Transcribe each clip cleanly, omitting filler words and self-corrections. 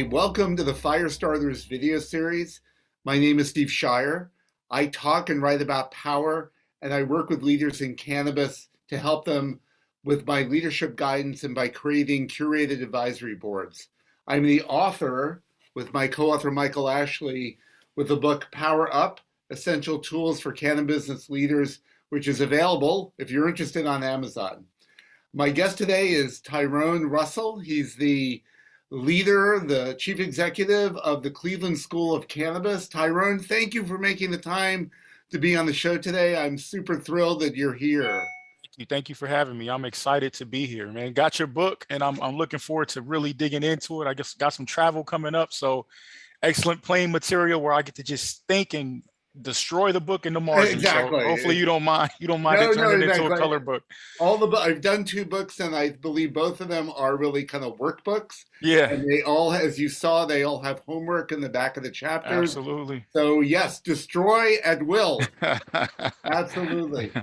Hi, welcome to the Firestarters video series. My name is Steve Scheier. I talk and write about power, and I work with leaders in cannabis to help them with my leadership guidance and by creating curated advisory boards. I'm the author, with my co-author Michael Ashley, with the book Power Up, Essential Tools for Cannabis Business Leaders, which is available, if you're interested, on Amazon. My guest today is Tyrone Russell. He's the leader, the chief executive of the Cleveland School of Cannabis. Tyrone, thank you for making the time to be on the show today. I'm super thrilled that you're here. Thank you for having me. I'm excited to be here, man. Got your book, and I'm looking forward to really digging into it. I just got some travel coming up, so excellent plain material where I get to just think and destroy the book in the margin. Exactly. So hopefully you don't mind. You don't mind No, to turn it exactly. into a color book. I've done 2 books, and I believe both of them are really kind of workbooks. Yeah. And they all, as you saw, they all have homework in the back of the chapters. Absolutely. So yes, destroy at will. Absolutely.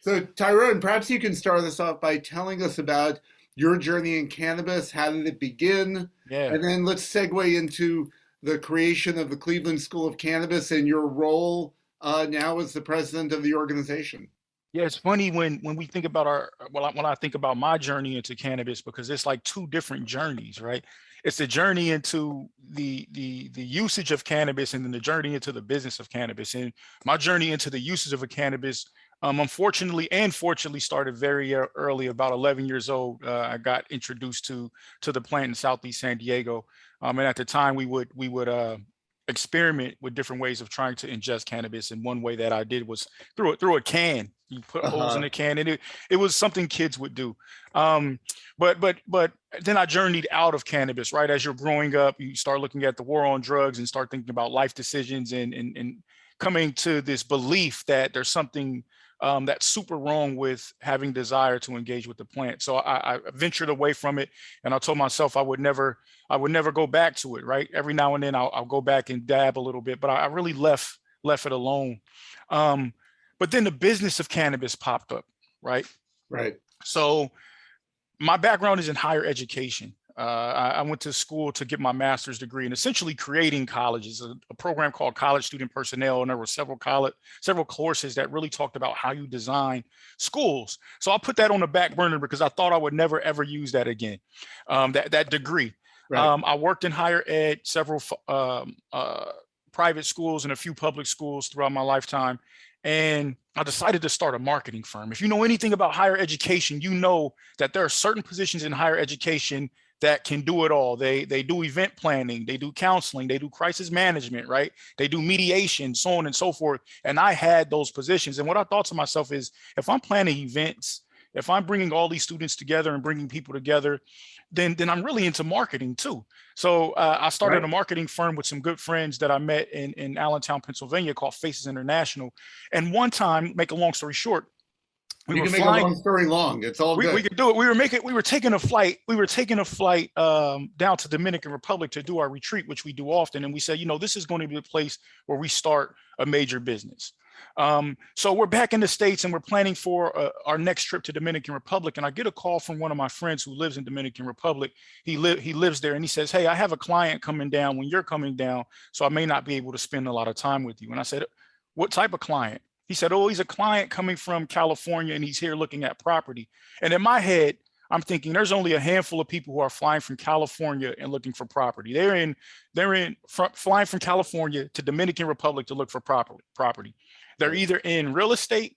So Tyrone, perhaps you can start us off by telling us about your journey in cannabis. How did it begin? Yeah. And then let's segue into the creation of the Cleveland School of Cannabis and your role now as the president of the organization. Yeah, it's funny when we think about when I think about my journey into cannabis, because it's like 2 different journeys, right? It's the journey into the usage of cannabis, and then the journey into the business of cannabis. And my journey into the usage of a cannabis, unfortunately and fortunately, started very early. About 11 years old, I got introduced to the plant in Southeast San Diego. And at the time, we would experiment with different ways of trying to ingest cannabis. And one way that I did was through a can. You put holes in a can, and it was something kids would do. But then I journeyed out of cannabis, right? As you're growing up, you start looking at the war on drugs and start thinking about life decisions and coming to this belief that there's something that's super wrong with having desire to engage with the plant. So I ventured away from it, and I told myself I would never go back to it, right? Every now and then I'll go back and dab a little bit, but I really left it alone. But then the business of cannabis popped up, right? Right. So my background is in higher education. I went to school to get my master's degree in essentially creating colleges, a program called College Student Personnel. And there were several courses that really talked about how you design schools. So I put that on the back burner because I thought I would never, ever use that again, that degree. Right. I worked in higher ed, several private schools and a few public schools throughout my lifetime. And I decided to start a marketing firm. If you know anything about higher education, you know that there are certain positions in higher education that can do it all. They do event planning, they do counseling, they do crisis management, right? They do mediation, so on and so forth. And I had those positions. And what I thought to myself is, if I'm planning events, if I'm bringing all these students together and bringing people together, then I'm really into marketing too. So I started a marketing firm with some good friends that I met in Allentown, Pennsylvania, called Faces International. And one time, make a long story short, we can make a long story long. It's all good. We could do it. We were taking a flight. Down to Dominican Republic to do our retreat, which we do often. And we said, this is going to be the place where we start a major business. So we're back in the States and we're planning for our next trip to Dominican Republic. And I get a call from one of my friends who lives in Dominican Republic. He lives there, and he says, "Hey, I have a client coming down when you're coming down, so I may not be able to spend a lot of time with you." And I said, "What type of client?" He said, "Oh, he's a client coming from California and he's here looking at property." And in my head, I'm thinking there's only a handful of people who are flying from California and looking for property. They're flying from California to Dominican Republic to look for property. They're either in real estate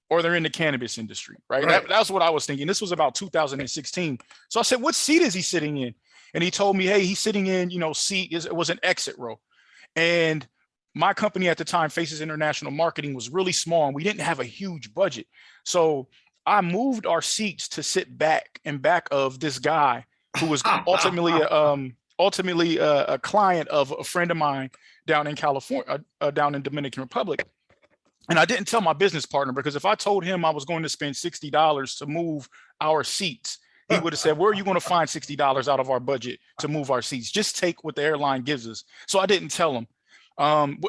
or they're in the cannabis industry, right? That's what I was thinking. This was about 2016. So I said, "What seat is he sitting in?" And he told me, "Hey, he's sitting in, it was an exit row." And my company at the time, Faces International Marketing, was really small and we didn't have a huge budget. So I moved our seats to sit back of this guy who was ultimately a client of a friend of mine down in California, down in Dominican Republic. And I didn't tell my business partner, because if I told him I was going to spend $60 to move our seats, he would have said, "Where are you going to find $60 out of our budget to move our seats? Just take what the airline gives us." So I didn't tell him.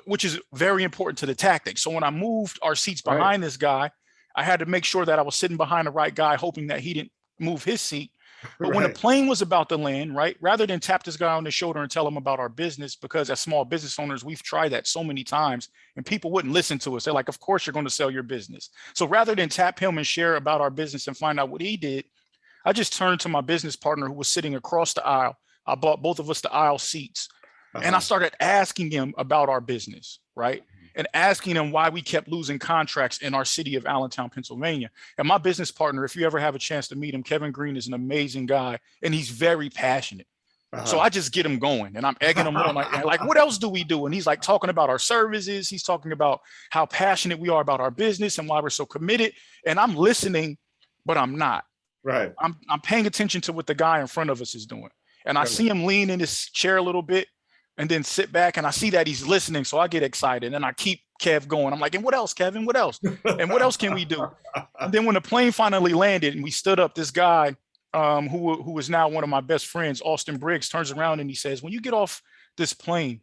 Which is very important to the tactic. So when I moved our seats behind this guy, I had to make sure that I was sitting behind the right guy, hoping that he didn't move his seat. But when the Right. plane was about to land, right, rather than tap this guy on the shoulder and tell him about our business, because as small business owners, we've tried that so many times and people wouldn't listen to us. They're like, of course you're going to sell your business. So rather than tap him and share about our business and find out what he did, I just turned to my business partner who was sitting across the aisle. I bought both of us the aisle seats. And I started asking him about our business, right? And asking him why we kept losing contracts in our city of Allentown, Pennsylvania. And my business partner, if you ever have a chance to meet him, Kevin Green is an amazing guy and he's very passionate. So I just get him going and I'm egging him on like, what else do we do? And he's like talking about our services. He's talking about how passionate we are about our business and why we're so committed. And I'm listening, but I'm not. Right. I'm paying attention to what the guy in front of us is doing. And I see him lean in his chair a little bit and then sit back and I see that he's listening. So I get excited and I keep Kev going. I'm like, and what else, Kevin? What else? And what else can we do? And then when the plane finally landed and we stood up, this guy who is now one of my best friends, Austin Briggs, turns around and he says, when you get off this plane,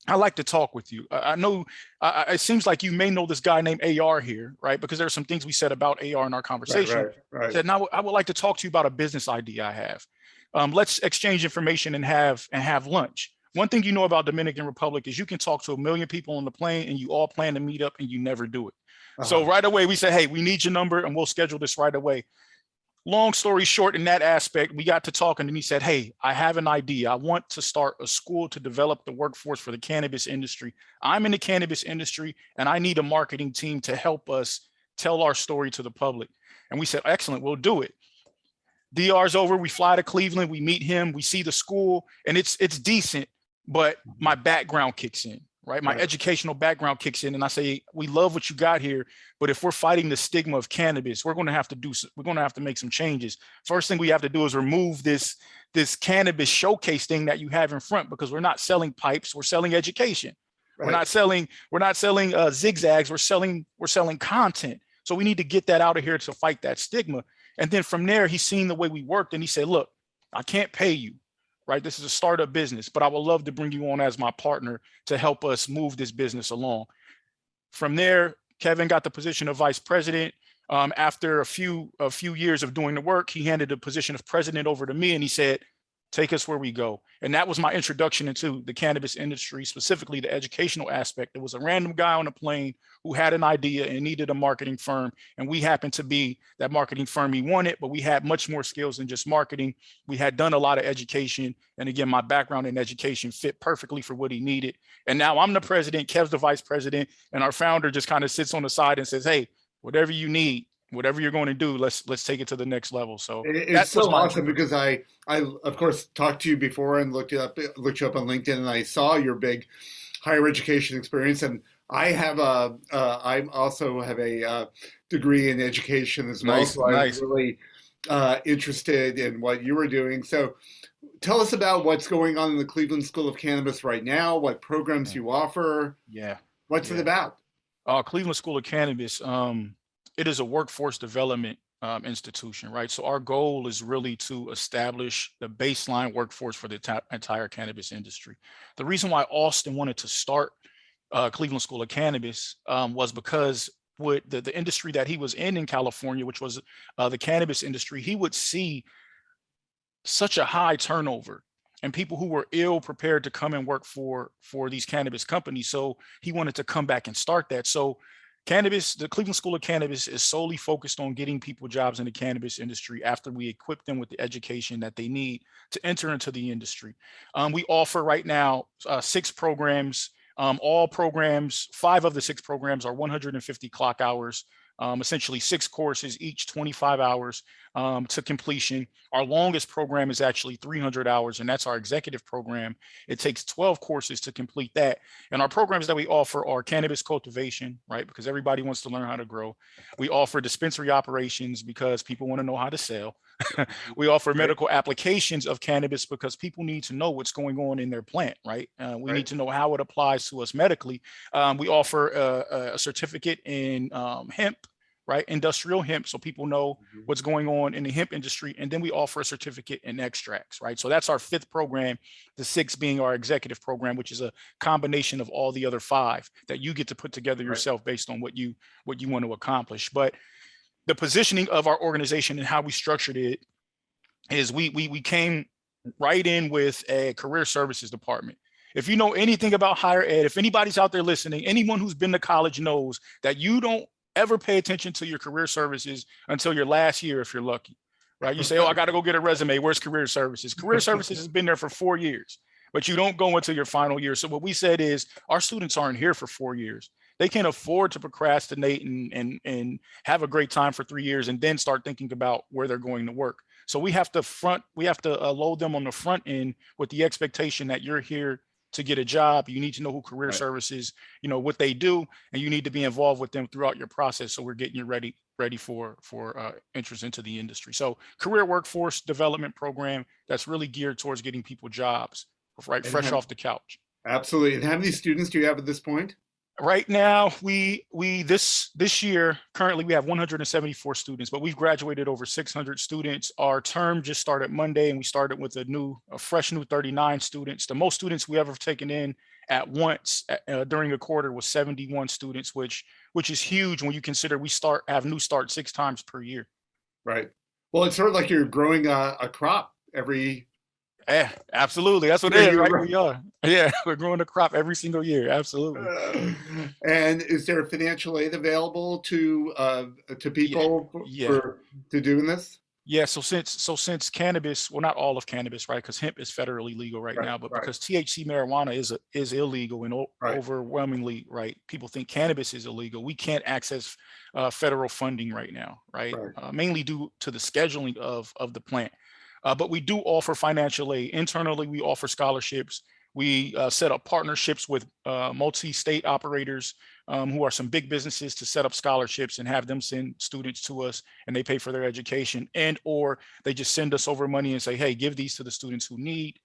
I'd like to talk with you. I know it seems like you may know this guy named AR here, right? Because there are some things we said about AR in our conversation. Right. Said, now I would like to talk to you about a business idea I have. Let's exchange information and have lunch. One thing you know about Dominican Republic is you can talk to 1 million people on the plane and you all plan to meet up and you never do it. So right away we said, hey, we need your number and we'll schedule this right away. Long story short, in that aspect, we got to talking and he said, hey, I have an idea. I want to start a school to develop the workforce for the cannabis industry. I'm in the cannabis industry and I need a marketing team to help us tell our story to the public. And we said, excellent, we'll do it. DR's over, we fly to Cleveland, we meet him, we see the school and it's decent, but my background kicks in. Right. My educational background kicks in and I say, we love what you got here, but if we're fighting the stigma of cannabis, we're going to have to make some changes. First thing we have to do is remove this cannabis showcase thing that you have in front, because we're not selling pipes, we're selling education. We're not selling zigzags, we're selling content. So we need to get that out of here to fight that stigma. And then from there, he's seen the way we worked and he said, look, I can't pay you. Right. This is a startup business, but I would love to bring you on as my partner to help us move this business along. From there, Kevin got the position of vice president. After a few years of doing the work, he handed the position of president over to me and he said, take us where we go. And that was my introduction into the cannabis industry, specifically the educational aspect. There was a random guy on a plane who had an idea and needed a marketing firm. And we happened to be that marketing firm he wanted, but we had much more skills than just marketing. We had done a lot of education. And again, my background in education fit perfectly for what he needed. And now I'm the president, Kev's the vice president, and our founder just kind of sits on the side and says, hey, whatever you need, whatever you're going to do, let's take it to the next level. So it's so awesome because I of course talked to you before and looked you up on LinkedIn and I saw your big higher education experience, and I also have a degree in education as well. So I was really interested in what you were doing. So tell us about what's going on in the Cleveland School of Cannabis right now, what programs you offer. What's it about? Cleveland School of Cannabis. It is a workforce development institution, right? So our goal is really to establish the baseline workforce for the entire cannabis industry. The reason why Austin wanted to start Cleveland School of Cannabis was because with the industry that he was in California, which was the cannabis industry, he would see such a high turnover and people who were ill prepared to come and work for these cannabis companies. So he wanted to come back and start that. So the Cleveland School of Cannabis is solely focused on getting people jobs in the cannabis industry after we equip them with the education that they need to enter into the industry. We offer right now 6 programs. All programs, 5 of the 6 programs are 150 clock hours, essentially 6 courses, each 25 hours to completion. Our longest program is actually 300 hours, and that's our executive program. It takes 12 courses to complete that. And our programs that we offer are cannabis cultivation, right? Because everybody wants to learn how to grow. We offer dispensary operations because people want to know how to sell. We offer medical applications of cannabis because people need to know what's going on in their plant, right? We need to know how it applies to us medically. We offer a certificate in hemp, right? Industrial hemp, so people know what's going on in the hemp industry. And then we offer a certificate in extracts, right? So that's our 5th program, the 6th being our executive program, which is a combination of all the other 5 that you get to put together yourself based on what you want to accomplish. But the positioning of our organization and how we structured it is we came right in with a career services department. If you know anything about higher ed, if anybody's out there listening, anyone who's been to college knows that you don't ever pay attention to your career services until your last year, if you're lucky, right? You say, oh, I got to go get a resume. Where's career services? Career services has been there for 4 years, but you don't go until your final year. So what we said is our students aren't here for 4 years. They can afford to procrastinate and have a great time for 3 years and then start thinking about where they're going to work. So we have to load them on the front end with the expectation that you're here to get a job. You need to know who career Right. services, what they do, and you need to be involved with them throughout your process. So we're getting you ready for entrance into the industry. So career workforce development program that's really geared towards getting people jobs, right, fresh off the couch. Absolutely. And how many students do you have at this point? Right now, we this year, currently we have 174 students, but we've graduated over 600 students. Our term just started Monday, and we started with a fresh new 39 students. The most students we ever taken in at once during a quarter was 71 students, which is huge when you consider we have new starts 6 times per year. Right. Well, it's sort of like you're growing a crop every. Yeah, absolutely. That's what it is, right? We are. Yeah, we're growing a crop every single year. Absolutely. And is there financial aid available to people to doing this? Yeah. So since cannabis, well, not all of cannabis, right? Because hemp is federally legal right now, but because THC marijuana is illegal and overwhelmingly, right, people think cannabis is illegal. We can't access federal funding right now, right? Mainly due to the scheduling of the plant. But we do offer financial aid. Internally, we offer scholarships. We set up partnerships with multi-state operators who are some big businesses to set up scholarships and have them send students to us, and they pay for their education, and or they just send us over money and say, hey, give these to the students who need.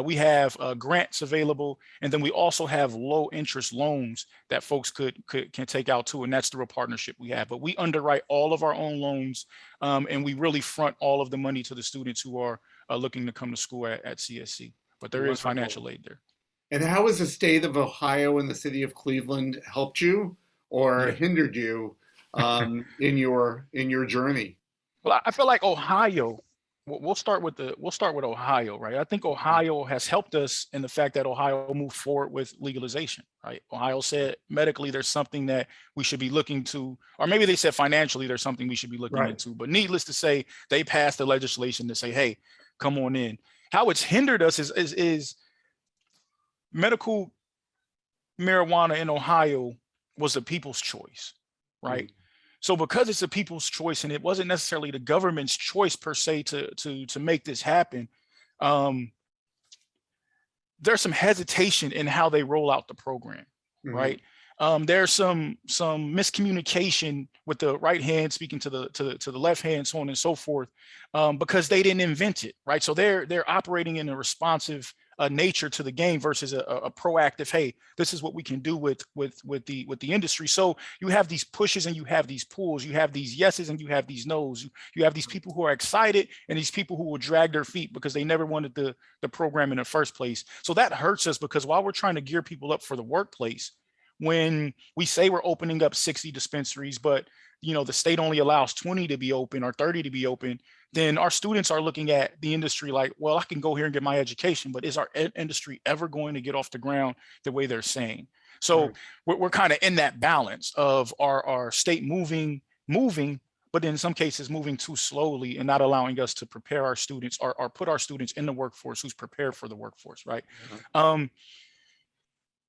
We have grants available, and then we also have low interest loans that folks can take out too, and that's through a partnership we have. But we underwrite all of our own loans, and we really front all of the money to the students who are looking to come to school at CSC. But there is financial aid there. And how has the state of Ohio and the city of Cleveland helped you or hindered you in your journey? Well, I feel like Ohio. We'll start with Ohio, right? I think Ohio has helped us in the fact that Ohio moved forward with legalization, right? Ohio said medically there's something that we should be looking to, or maybe they said financially there's something we should be looking into. But needless to say, they passed the legislation to say, hey, come on in. How it's hindered us is medical marijuana in Ohio was the people's choice, right? Mm-hmm. So because it's a people's choice and it wasn't necessarily the government's choice per se to make this happen, there's some hesitation in how they roll out the program, right? There's some miscommunication with the right hand speaking to the left hand, so on and so forth, because they didn't invent it, right? So they're operating in a responsive nature to the game versus a proactive, hey, this is what we can do with the industry. So you have these pushes and you have these pulls, you have these yeses and you have these nos. You have these people who are excited and these people who will drag their feet because they never wanted the program in the first place. So that hurts us because while we're trying to gear people up for the workplace, when we say we're opening up 60 dispensaries, but the state only allows 20 to be open or 30 to be open, then our students are looking at the industry like, well, I can go here and get my education, but is our industry ever going to get off the ground the way they're saying? So we're kind of in that balance of our state moving, but in some cases moving too slowly and not allowing us to prepare our students or put our students in the workforce who's prepared for the workforce, right?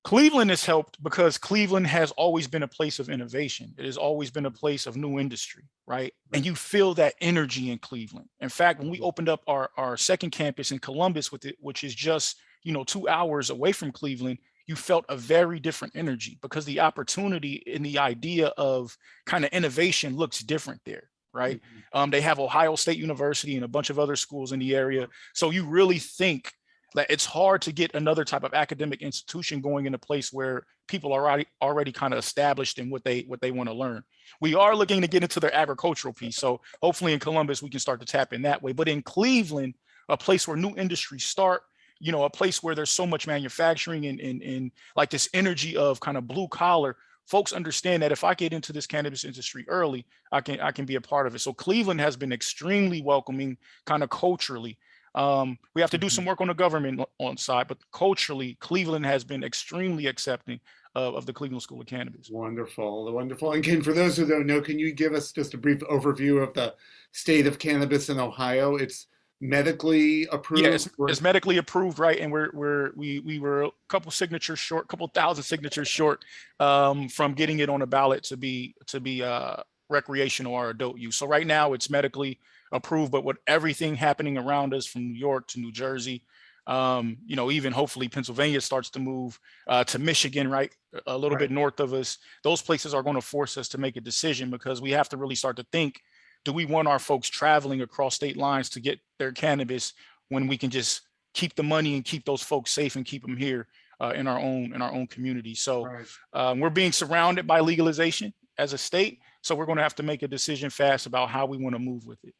Cleveland has helped because Cleveland has always been a place of innovation. It has always been a place of new industry, right? And you feel that energy in Cleveland. In fact, when we opened up our second campus in Columbus which is just, 2 hours away from Cleveland, you felt a very different energy because the opportunity and the idea of kind of innovation looks different there, right? They have Ohio State University and a bunch of other schools in the area. So you really think that it's hard to get another type of academic institution going in a place where people are already kind of established in what they want to learn. We are looking to get into their agricultural piece. So hopefully in Columbus, we can start to tap in that way. But in Cleveland, a place where new industries start, a place where there's so much manufacturing and like this energy of kind of blue collar, folks understand that if I get into this cannabis industry early, I can be a part of it. So Cleveland has been extremely welcoming, kind of culturally. We have to do some work on the government on side, but culturally, Cleveland has been extremely accepting of the Cleveland School of Cannabis. Wonderful, wonderful. And Ken, for those who don't know, can you give us just a brief overview of the state of cannabis in Ohio? It's medically approved. Yeah, it's medically approved, right? And we were a couple signatures short, couple thousand signatures short from getting it on a ballot to be recreational or adult use. So right now it's medically approved, but with everything happening around us from New York to New Jersey, even hopefully Pennsylvania starts to move to Michigan, right? A little bit north of us. Those places are going to force us to make a decision, because we have to really start to think, do we want our folks traveling across state lines to get their cannabis when we can just keep the money and keep those folks safe and keep them here in our own community? So we're being surrounded by legalization as a state. So we're going to have to make a decision fast about how we want to move with it.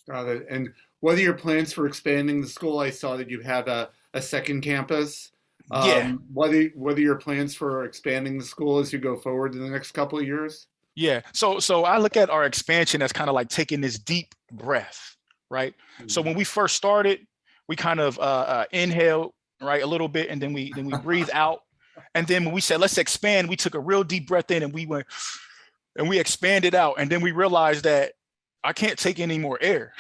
Got it. And what are your plans for expanding the school? I saw that you had a second campus. Yeah. What are your plans for expanding the school as you go forward in the next couple of years? Yeah. So I look at our expansion as kind of like taking this deep breath, right? So when we first started, we kind of inhaled, right, a little bit, and then we breathe out. And then when we said, let's expand, we took a real deep breath in and we went and we expanded out. And then we realized that I can't take any more air.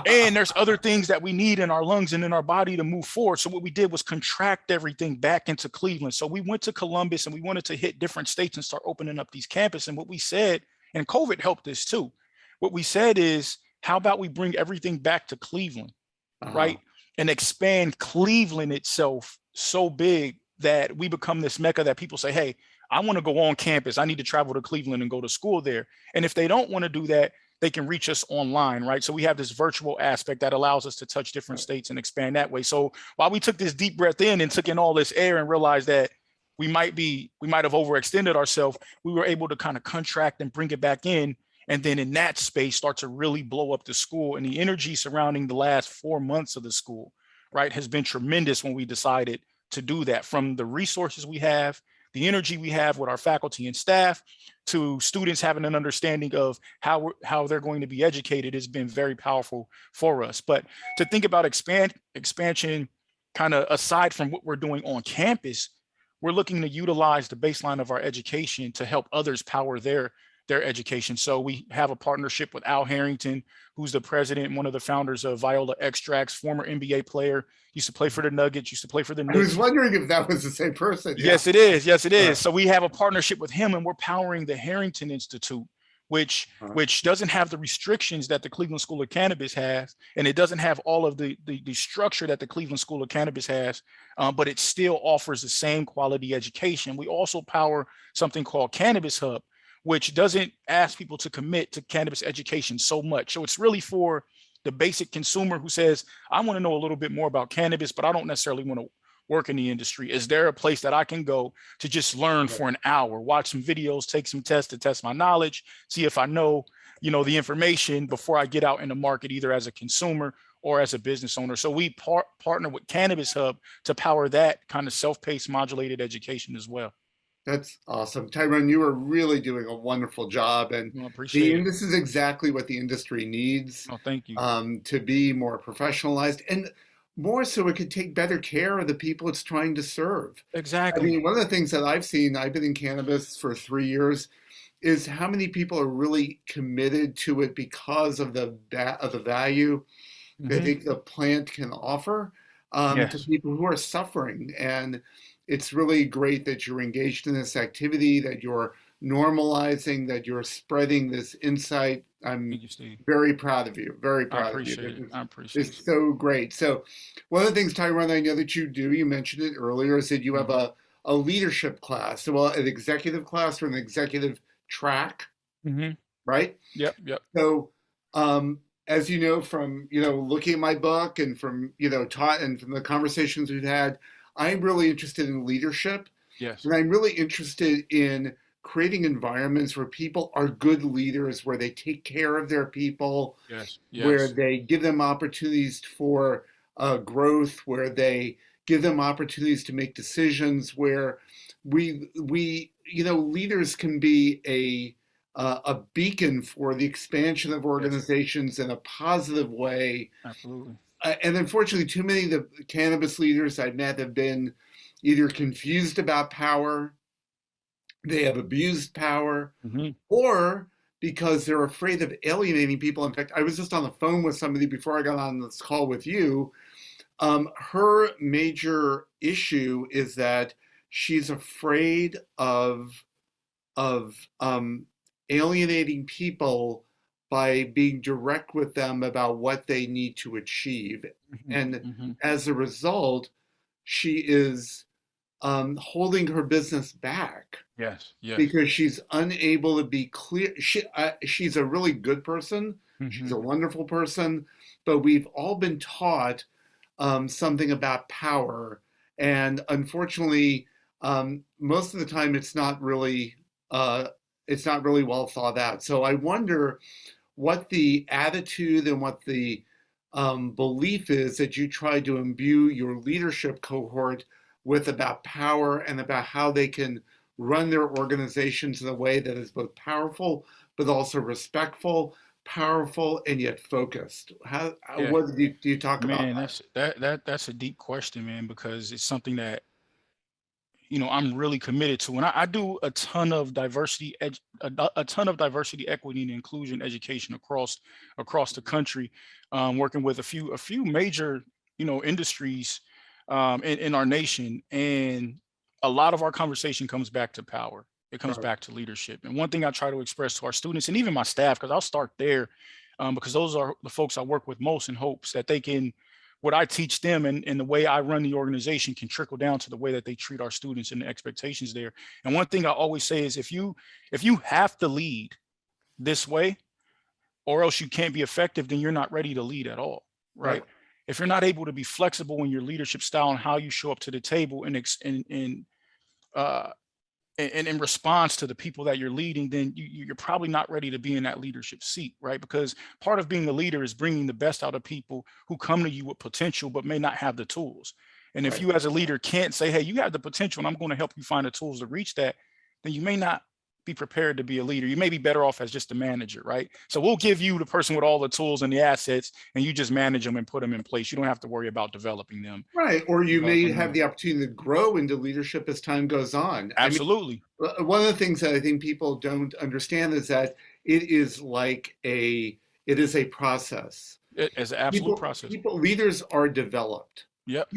And there's other things that we need in our lungs and in our body to move forward. So what we did was contract everything back into Cleveland. So we went to Columbus and we wanted to hit different states and start opening up these campuses. And what we said, and COVID helped us too, what we said is, how about we bring everything back to Cleveland, right? And expand Cleveland itself so big that we become this mecca that people say, hey, I want to go on campus. I need to travel to Cleveland and go to school there. And if they don't want to do that, they can reach us online, right? So we have this virtual aspect that allows us to touch different states and expand that way. So while we took this deep breath in and took in all this air and realized that we might have overextended ourselves, we were able to kind of contract and bring it back in. And then in that space, start to really blow up the school. And the energy surrounding the last 4 months of the school, right, has been tremendous when we decided to do that. From the resources we have, the energy we have with our faculty and staff, to students having an understanding of how they're going to be educated, has been very powerful for us. But to think about expansion, kind of aside from what we're doing on campus, we're looking to utilize the baseline of our education to help others power their education. So we have a partnership with Al Harrington, who's the president and one of the founders of Viola Extracts, former NBA player, used to play for the Nuggets, used to play for the Knicks. I was wondering if that was the same person. Yeah. Yes, it is. Yes, it is. So we have a partnership with him, and we're powering the Harrington Institute, which doesn't have the restrictions that the Cleveland School of Cannabis has, and it doesn't have all of the structure that the Cleveland School of Cannabis has, but it still offers the same quality education. We also power something called Cannabis Hub, which doesn't ask people to commit to cannabis education so much. So it's really for the basic consumer who says, I want to know a little bit more about cannabis, but I don't necessarily want to work in the industry. Is there a place that I can go to just learn for an hour, watch some videos, take some tests to test my knowledge, see if I know, the information before I get out in the market, either as a consumer or as a business owner. So we partner with Cannabis Hub to power that kind of self-paced modulated education as well. That's awesome. Tyrone, you are really doing a wonderful job. And this is exactly what the industry needs. Oh, thank you. To be more professionalized, and more so it could take better care of the people it's trying to serve. Exactly. I mean, one of the things that I've seen, I've been in cannabis for 3 years, is how many people are really committed to it because of the value they think the plant can offer to people who are suffering. And it's really great that you're engaged in this activity, that you're normalizing, that you're spreading this insight. I'm very proud of you. Very proud of you. I appreciate it. It's so great. So one of the things, Tyrone, I know that you do, you mentioned it earlier, is that you have a leadership class, well, an executive class or an executive track, right? Yep. So as you know, from, looking at my book and from, taught and from the conversations we've had, I'm really interested in leadership. Yes. And I'm really interested in creating environments where people are good leaders, where they take care of their people, where they give them opportunities for growth, where they give them opportunities to make decisions where leaders can be a beacon for the expansion of organizations in a positive way. Absolutely. And unfortunately, too many of the cannabis leaders I've met have been either confused about power, they have abused power, or because they're afraid of alienating people. In fact, I was just on the phone with somebody before I got on this call with you. Her major issue is that she's afraid of alienating people by being direct with them about what they need to achieve. And as a result, she is holding her business back. Yes. Because she's unable to be clear. She's a really good person. She's a wonderful person, but we've all been taught something about power. And unfortunately, most of the time it's not really well thought out. So I wonder what the attitude and what the belief is that you try to imbue your leadership cohort with about power and about how they can run their organizations in a way that is both powerful but also respectful, powerful, and yet focused. What do you talk about? Man, that's a deep question, man, because it's something that I'm really committed to. And I do a ton of diversity, equity, and inclusion education across the country, working with a few major industries in our nation. And a lot of our conversation comes back to power. It comes back to leadership. And one thing I try to express to our students and even my staff, because I'll start there, because those are the folks I work with most, in hopes that they can, what I teach them and the way I run the organization can trickle down to the way that they treat our students and the expectations there. And one thing I always say is if you have to lead this way, or else you can't be effective, then you're not ready to lead at all, right? If you're not able to be flexible in your leadership style and how you show up to the table and in response to the people that you're leading, then you're probably not ready to be in that leadership seat, right? Because part of being a leader is bringing the best out of people who come to you with potential but may not have the tools. And if you as a leader can't say, hey, you have the potential and I'm going to help you find the tools to reach that, then you may not be prepared to be a leader. You may be better off as just a manager, right? So we'll give you the person with all the tools and the assets, and you just manage them and put them in place. You don't have to worry about developing them. Right. Or you may have the opportunity to grow into leadership as time goes on. Absolutely. I mean, one of the things that I think people don't understand is that it is a process. It's an absolute process. Leaders are developed. Yep.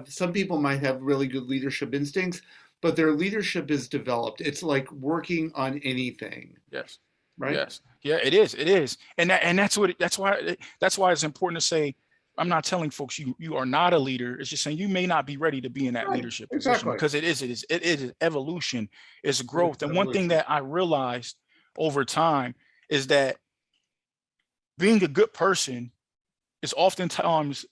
Some people might have really good leadership instincts, but their leadership is developed. It's like working on anything. Yes. Right. Yes. Yeah, it is. It is. And that's why it's important to say, I'm not telling folks you are not a leader. It's just saying you may not be ready to be in that leadership position, because it is evolution, it's growth. And one thing that I realized over time is that being a good person is oftentimes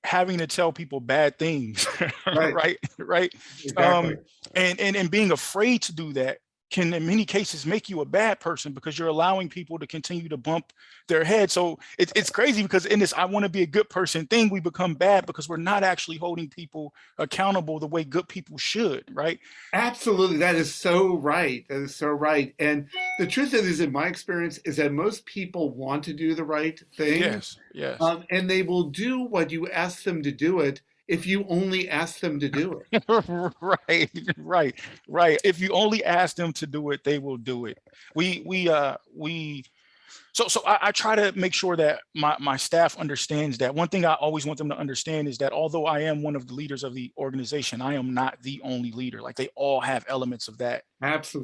having to tell people bad things, right? Exactly. And being afraid to do that can in many cases make you a bad person, because you're allowing people to continue to bump their head. So it's crazy, because in this I want to be a good person thing, we become bad because we're not actually holding people accountable the way good people should, right? Absolutely. That is so right. That is so right. And the truth is, in my experience, is that most people want to do the right thing. Yes. And they will do what you ask them to do it if you only ask them to do it. Right. If you only ask them to do it, they will do it. So I try to make sure that my staff understands that. One thing I always want them to understand is that although I am one of the leaders of the organization, I am not the only leader. Like, they all have elements of that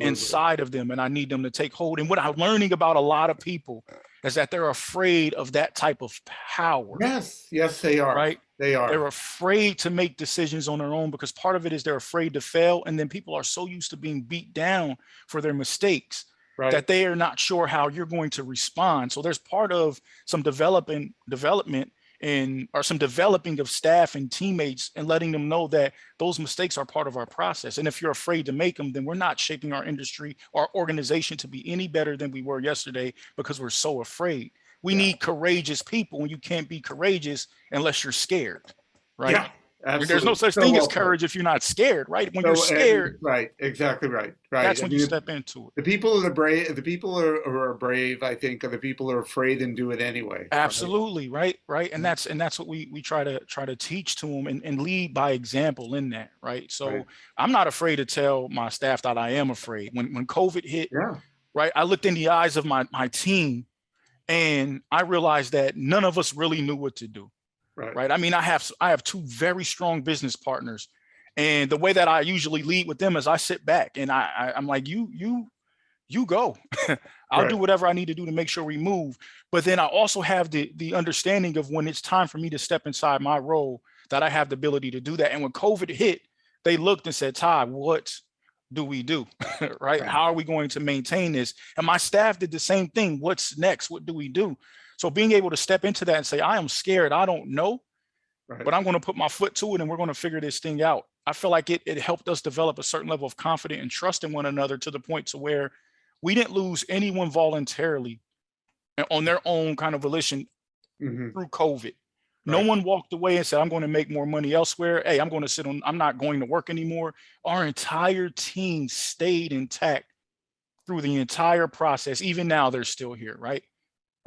inside of them, and I need them to take hold. And what I'm learning about a lot of people is that they're afraid of that type of power. Yes, they are. Right? They are. They're afraid to make decisions on their own, because part of it is they're afraid to fail. And then people are so used to being beat down for their mistakes that they are not sure how you're going to respond. So there's part of some development or some developing of staff and teammates, and letting them know that those mistakes are part of our process. And if you're afraid to make them, then we're not shaping our industry, our organization, to be any better than we were yesterday, because we're so afraid. We need courageous people, and you can't be courageous unless you're scared, right? There's no Absolutely. such So thing as well put. courage if you're not scared, right? When you're So, scared, right, exactly right. Right. that's I when you mean, step into it. the people that are brave, the people who are brave, I think, are the people who are afraid and do it anyway. Right. Absolutely, right. And that's what we try to teach to them and lead by example in that, right? Right. So I'm not afraid to tell my staff that I am afraid. When COVID hit, Yeah. right, I looked in the eyes of my team and I realized that none of us really knew what to do. Right. Right. I mean, I have two very strong business partners. And the way that I usually lead with them is I sit back and I'm like, you go. I'll do Right. whatever I need to do to make sure we move. But then I also have the understanding of when it's time for me to step inside my role, that I have the ability to do that. And when COVID hit, they looked and said, Ty, what do we do? Right? Right. How are we going to maintain this? And my staff did the same thing. What's next? What do we do? So being able to step into that and say, I am scared, I don't know, Right. but I'm going to put my foot to it and we're going to figure this thing out. I feel like it helped us develop a certain level of confidence and trust in one another to the point to where we didn't lose anyone voluntarily and on their own kind of volition Hmm. through COVID. No Right. one walked away and said, I'm going to make more money elsewhere. Hey, I'm not going to work anymore. Our entire team stayed intact through the entire process. Even now, they're still here, right?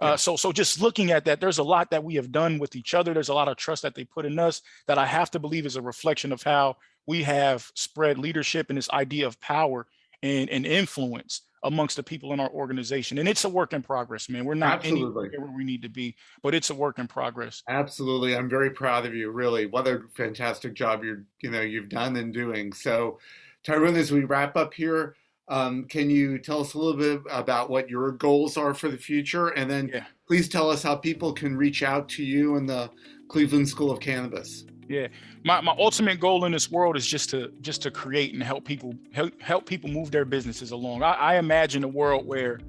Yeah. So just looking at that, there's a lot that we have done with each other. There's a lot of trust that they put in us that I have to believe is a reflection of how we have spread leadership and this idea of power and influence amongst the people in our organization. And it's a work in progress, man. We're not anywhere Absolutely. where we need to be, but it's a work in progress. Absolutely. I'm very proud of you, really. What a fantastic job you've done and doing. So, Tyrone, as we wrap up here, can you tell us a little bit about what your goals are for the future? And then Yeah. please tell us how people can reach out to you and the Cleveland School of Cannabis. Yeah. My ultimate goal in this world is just to create and help people move their businesses along. I imagine a world where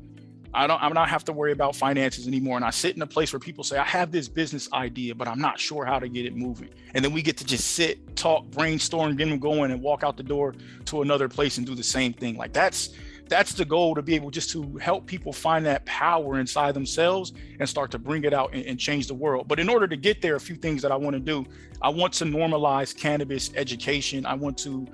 I'm not have to worry about finances anymore. And I sit in a place where people say, I have this business idea, but I'm not sure how to get it moving. And then we get to just sit, talk, brainstorm, get them going and walk out the door to another place and do the same thing. Like that's the goal, to be able just to help people find that power inside themselves and start to bring it out and change the world. But in order to get there, a few things that I want to do. I want to normalize cannabis education. I want to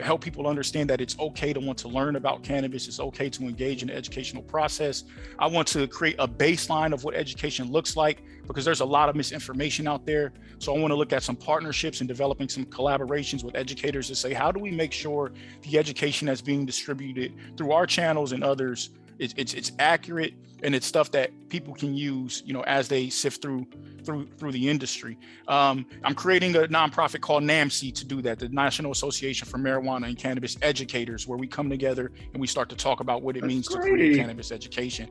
help people understand that it's okay to want to learn about cannabis. It's okay to engage in the educational process. I want to create a baseline of what education looks like, because there's a lot of misinformation out there. So I want to look at some partnerships and developing some collaborations with educators to say, how do we make sure the education that's being distributed through our channels and others, it's accurate and it's stuff that people can use, as they sift through the industry. I'm creating a nonprofit called NAMC to do that, the National Association for Marijuana and Cannabis Educators, where we come together and we start to talk about what it means to create cannabis education.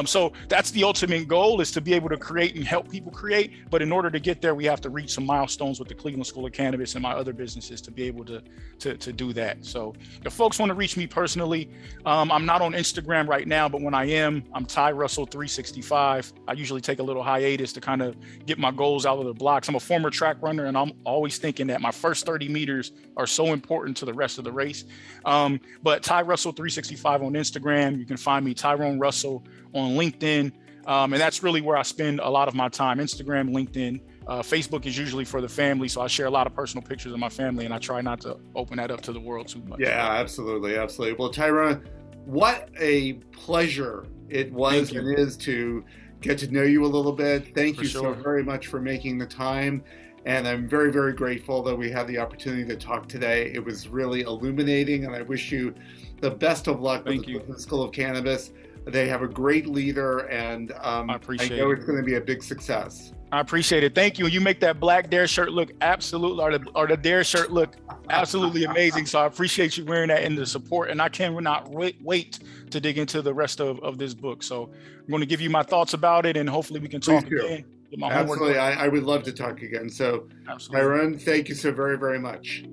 So that's the ultimate goal, is to be able to create and help people create. But in order to get there, we have to reach some milestones with the Cleveland School of Cannabis and my other businesses to be able to do that. So if folks want to reach me personally, I'm not on Instagram right now, but when I am, I'm Ty Russell 365. I usually take a little hiatus to kind of get my goals out of the blocks. I'm a former track runner, and I'm always thinking that my first 30 meters are so important to the rest of the race. But Ty Russell 365 on Instagram. You can find me Tyrone Russell on LinkedIn. And that's really where I spend a lot of my time: Instagram, LinkedIn. Facebook is usually for the family, so I share a lot of personal pictures of my family, and I try not to open that up to the world too much. Yeah, absolutely. Well, Tyrone, what a pleasure it was and is to get to know you a little bit. Thank you so very much for making the time. And I'm very, very grateful that we had the opportunity to talk today. It was really illuminating, and I wish you the best of luck with the Cleveland School of Cannabis. They have a great leader, and I know it's going to be a big success. I appreciate it. Thank you. You make that black Dare shirt look absolutely, or the Dare shirt look absolutely amazing. So I appreciate you wearing that and the support. And I cannot wait to dig into the rest of this book. So I'm going to give you my thoughts about it, and hopefully we can talk again. Absolutely. I would love to talk again. So Tyrone, thank you so very, very much.